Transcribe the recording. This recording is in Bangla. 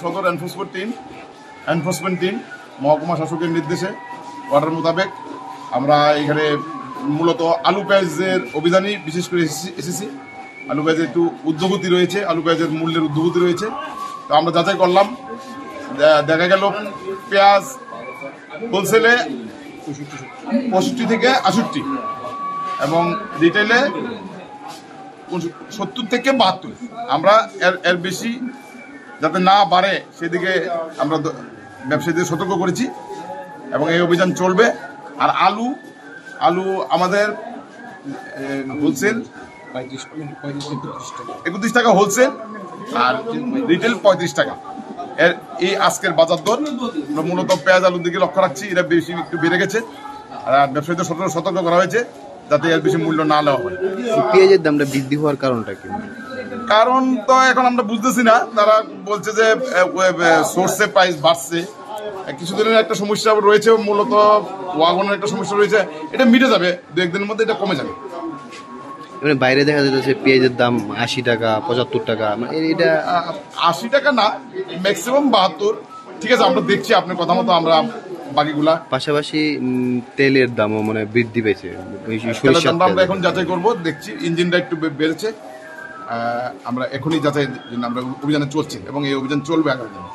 সদর এনফোর্সমেন্ট টিম মহকুমা শাসকের নির্দেশে অর্ডার মোতাবেক আমরা এখানে মূলত আলু পেঁয়াজের অভিযানই বিশেষ করে এসেছি। আলু পেঁয়াজের একটু ঊর্ধ্বগতি রয়েছে, আলু পেঁয়াজের মূল্যের ঊর্ধ্বগতি রয়েছে। তো আমরা যাচাই করলাম, দেখা গেল পেঁয়াজ হোলসেলে 65 থেকে 68 এবং রিটেলে 70 থেকে 72। আমরা এর বেশি যাতে না বাড়ে সেদিকে আমরা ব্যবসায়ীদের সতর্ক করেছি এবং এই অভিযান চলবে। আর আলু আমাদের হোলসেল 31 টাকা হোলসেল আর রিটেল 35 টাকা। এই আজকের বাজার দর আমরা মূলত পেঁয়াজ আলুর দিকে লক্ষ্য রাখছি। এরা বেশি একটু বেড়ে গেছে আর ব্যবসায়ীদের সতর্ক করা হয়েছে যাতে এর বেশি মূল্য না নেওয়া হয়। পেঁয়াজের দামটা বৃদ্ধি হওয়ার কারণটা কি? কারণ তো এখন আমরা বুঝতেছি না। তারা বলছে যে সোর্সে প্রাইস বাড়ছে, কিছুদিনের একটা সমস্যা রয়েছে, মূলত ওয়াগনের একটা সমস্যা রয়েছে। এটা মিটে যাবে, 2-1 দিনের মধ্যে এটা কমে যাবে। মানে বাইরে দেখা যাচ্ছে পেঁয়াজের দাম 80 টাকা 75 টাকা, মানে এটা 80 টাকা না, ম্যাক্সিমাম 72। ঠিক আছে, আমরা দেখছি আপনার কথা মতো আমরা বাকিগুলা। পাশাপাশি তেলের দামও মানে বৃদ্ধি পেয়েছে। আমরা এখন যাচাই করবো, দেখছি ইঞ্জিনটা একটু বেড়েছে। আমরা এখনই যাচাই আমরা অভিযানে চলছি এবং এই অভিযান চলবে আগামী দিনে।